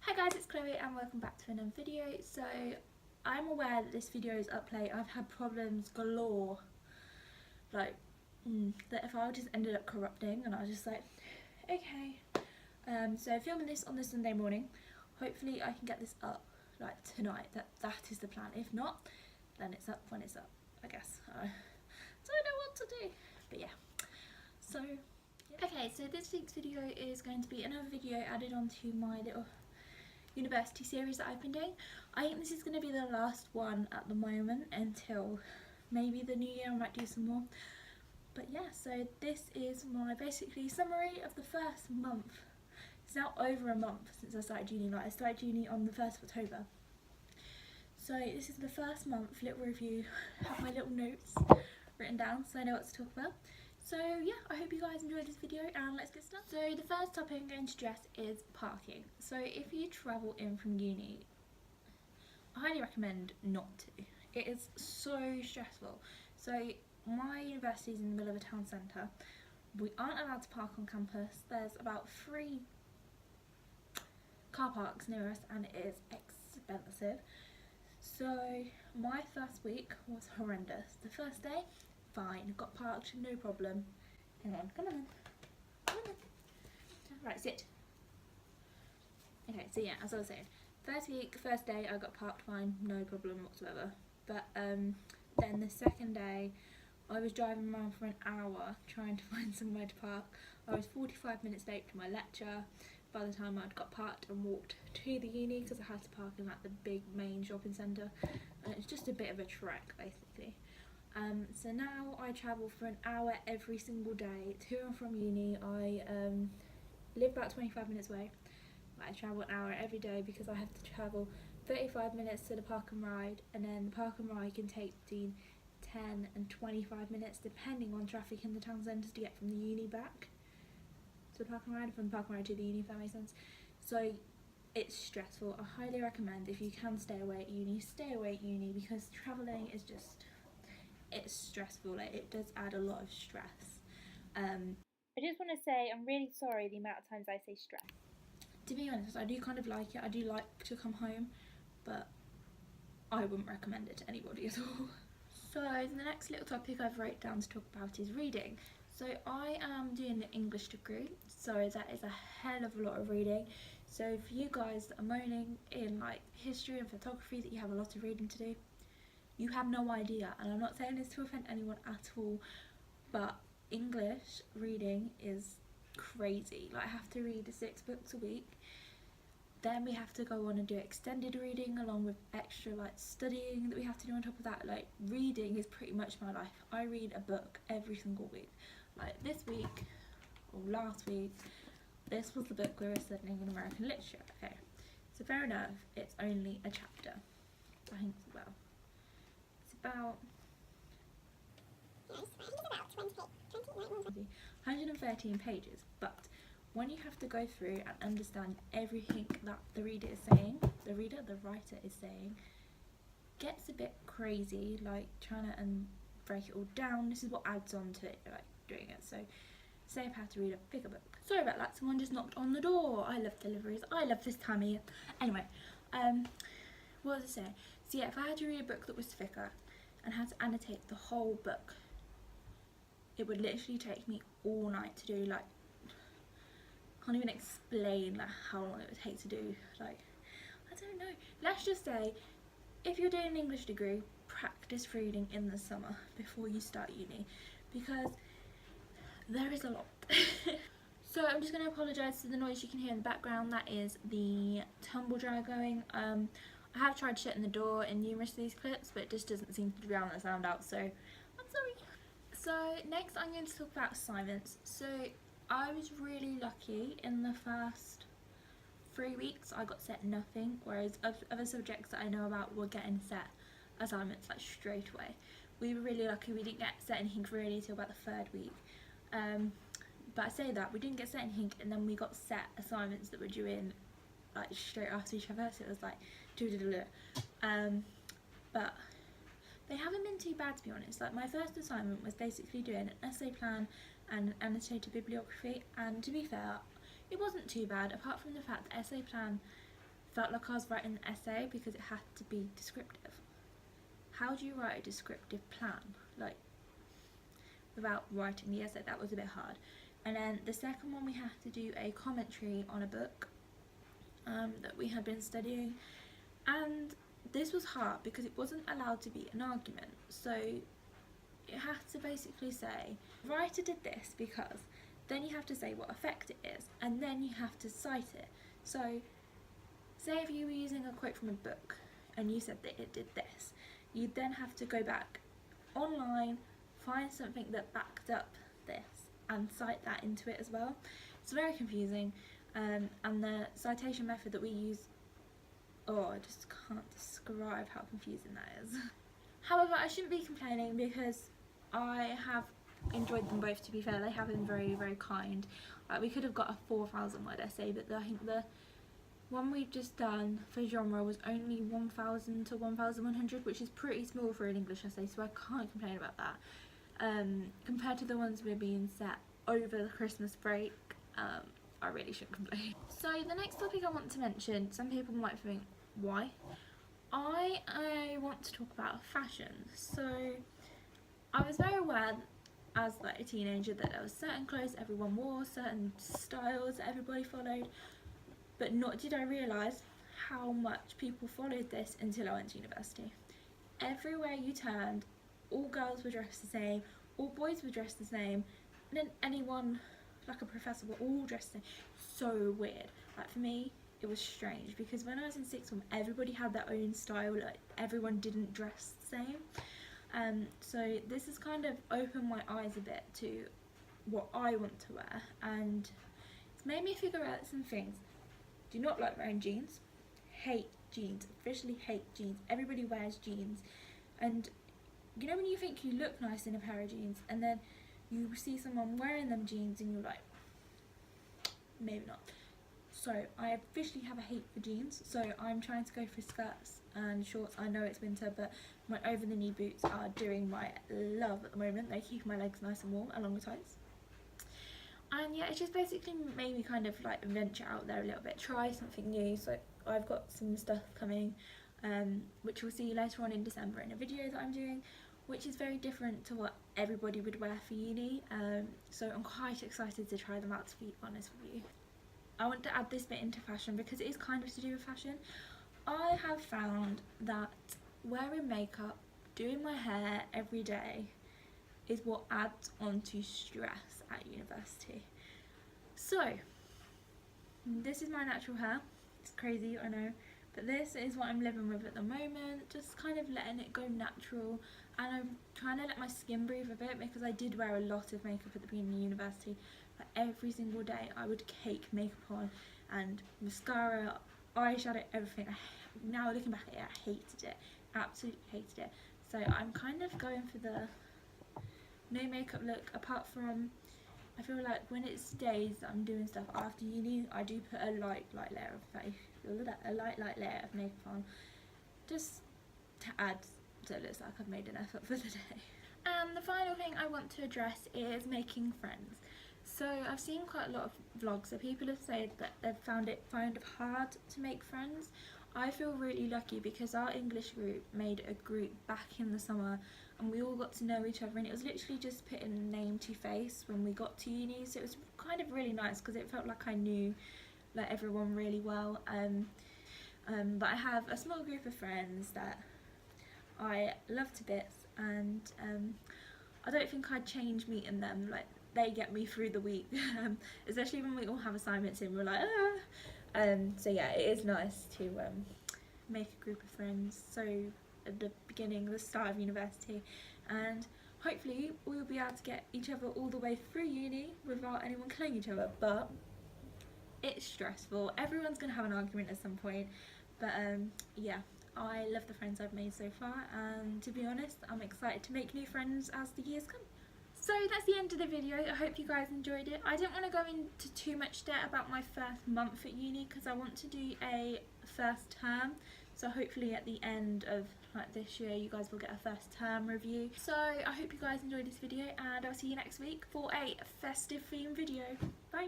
Hi guys, it's Chloe and welcome back to another video. So I'm aware that this video is up late. I've had problems galore, like that if I just ended up corrupting, and I was just like, okay. So filming this on the Sunday morning. Hopefully I can get this up like tonight. That is the plan. If not, then it's up when it's up, I guess. So I don't know what to do, but yeah. So yeah. Okay, so this week's video is going to be another video added onto my little university series that I've been doing. I think this is going to be the last one at the moment until maybe the new year. I might do some more, but yeah, so this is my basically summary of the first month. It's now over a month since I started uni. Like I started uni on the 1st of October, so this is the first month little review. I have my little notes written down so I know what to talk about. So yeah, I hope you guys enjoyed this video and let's get started. So the first topic I'm going to address is parking. So if you travel in from uni, I highly recommend not to. It is so stressful. So my university is in the middle of a town centre. We aren't allowed to park on campus. There's about 3 car parks near us and it is expensive. So my first week was horrendous. The first day, fine, got parked, no problem. Hang on, come on. Right, sit. Okay, so yeah, as I was saying, first week, first day, I got parked fine, no problem whatsoever. But then the second day, I was driving around for an hour trying to find somewhere to park. I was 45 minutes late to my lecture by the time I'd got parked and walked to the uni because I had to park in like the big main shopping centre, and it's just a bit of a trek basically. So now I travel for an hour every single day to and from uni. I live about 25 minutes away, but I travel an hour every day because I have to travel 35 minutes to the park and ride, and then the park and ride can take between 10 and 25 minutes depending on traffic in the town centre to get from the uni back to the park and ride, from the park and ride to the uni, if that makes sense. So it's stressful. I highly recommend, if you can stay away at uni, stay away at uni, because travelling is just, it's stressful. Like, it does add a lot of stress. I just want to say I'm really sorry the amount of times I say stress. To be honest, I do kind of like it. I do like to come home, but I wouldn't recommend it to anybody at all. So the next little topic I've wrote down to talk about is reading. So I am doing the English degree, so that is a hell of a lot of reading. So for you guys that are moaning in like history and photography that you have a lot of reading to do, you have no idea. And I'm not saying this to offend anyone at all, but English reading is crazy. Like I have to read 6 books a week. Then we have to go on and do extended reading along with extra like studying that we have to do on top of that. Like reading is pretty much my life. I read a book every single week. Like this week or last week, this was the book we were studying in American literature. Okay, so fair enough, it's only a chapter. I think it's about 113 pages, but when you have to go through and understand everything that the writer is saying, gets a bit crazy, like trying to break it all down. This is what adds on to it, like doing it. So say if I have to read a bigger book. Sorry about that, someone just knocked on the door. I love deliveries, I love this time of year. Anyway, what was I saying? So yeah, if I had to read a book that was thicker and had to annotate the whole book, it would literally take me all night to do. Like, I can't even explain like how long it would take to do. Like, I don't know. Let's just say, if you're doing an English degree, practice reading in the summer before you start uni, because there is a lot. So I'm just going to apologise for the noise you can hear in the background. That is the tumble dryer going. I have tried shutting the door in numerous of these clips, but it just doesn't seem to drown the sound out, so I'm sorry. So next I'm going to talk about assignments. So I was really lucky. In the first 3 weeks I got set nothing, whereas other subjects that I know about were getting set assignments like straight away. We were really lucky, we didn't get set anything really till about the 3rd week. But I say that, we didn't get set anything, and then we got set assignments that were due in like straight after each other, so it was like but they haven't been too bad, to be honest. Like my first assignment was basically doing an essay plan and annotated bibliography, and to be fair, it wasn't too bad, apart from the fact that essay plan felt like I was writing an essay because it had to be descriptive. How do you write a descriptive plan, like, without writing the essay? That was a bit hard. And then the second one, we had to do a commentary on a book that we had been studying, and this was hard because it wasn't allowed to be an argument. So it had to basically say, the writer did this because, then you have to say what effect it is, and then you have to cite it. So say if you were using a quote from a book and you said that it did this, you'd then have to go back online, find something that backed up this and cite that into it as well. It's very confusing, and the citation method that we use, oh, I just can't describe how confusing that is. However, I shouldn't be complaining because I have enjoyed them both, to be fair. They have been very, very kind. We could have got a 4,000 word essay, but I think the one we've just done for genre was only 1,000 to 1,100, which is pretty small for an English essay, so I can't complain about that. Compared to the ones we're being set over the Christmas break, I really shouldn't complain. So the next topic I want to mention, some people might think, why? I want to talk about fashion. So I was very aware as like a teenager that there was certain clothes everyone wore, certain styles that everybody followed, but not did I realise how much people followed this until I went to university. Everywhere you turned, all girls were dressed the same, all boys were dressed the same, and then anyone, like a professor, were all dressed the same. So weird. Like, for me, it was strange because when I was in sixth form, everybody had their own style, like everyone didn't dress the same. So this has kind of opened my eyes a bit to what I want to wear, and it's made me figure out some things. Do not like wearing jeans, hate jeans, officially hate jeans. Everybody wears jeans, and you know when you think you look nice in a pair of jeans and then you see someone wearing them jeans and you're like, maybe not. So I officially have a hate for jeans, so I'm trying to go for skirts and shorts. I know it's winter, but my over the knee boots are doing my love at the moment. They keep my legs nice and warm along with tights. And yeah, it just basically made me kind of like venture out there a little bit, try something new. So I've got some stuff coming, which we'll see later on in December in a video that I'm doing, which is very different to what everybody would wear for uni. So I'm quite excited to try them out, to be honest with you. I want to add this bit into fashion because it is kind of to do with fashion. I have found that wearing makeup, doing my hair every day is what adds on to stress at university. So this is my natural hair. It's crazy, I know, but this is what I'm living with at the moment, just kind of letting it go natural, and I'm trying to let my skin breathe a bit because I did wear a lot of makeup at the beginning of university. Like every single day I would cake makeup on, and mascara, eyeshadow, everything. Now looking back at it, I hated it, absolutely hated it. So I'm kind of going for the no makeup look, apart from I feel like when it's days that I'm doing stuff after uni, I do put a light layer of face, a light layer of makeup on, just to add so it looks like I've made an effort for the day. And the final thing I want to address is making friends. So I've seen quite a lot of vlogs that people have said that they've found it kind of hard to make friends. I feel really lucky because our English group made a group back in the summer and we all got to know each other, and it was literally just putting a name to face when we got to uni, so it was kind of really nice because it felt like I knew like everyone really well. But I have a small group of friends that I love to bits, and I don't think I'd change meeting them. Like, they get me through the week, especially when we all have assignments and we're like, ah. So yeah, it is nice to make a group of friends. So at the beginning, the start of university, and hopefully we'll be able to get each other all the way through uni without anyone killing each other. But it's stressful. Everyone's gonna have an argument at some point. But yeah, I love the friends I've made so far, and to be honest, I'm excited to make new friends as the years come. So that's the end of the video. I hope you guys enjoyed it. I don't want to go into too much debt about my first month at uni because I want to do a first term. So hopefully at the end of like this year, you guys will get a first term review. So I hope you guys enjoyed this video, and I'll see you next week for a festive theme video. Bye.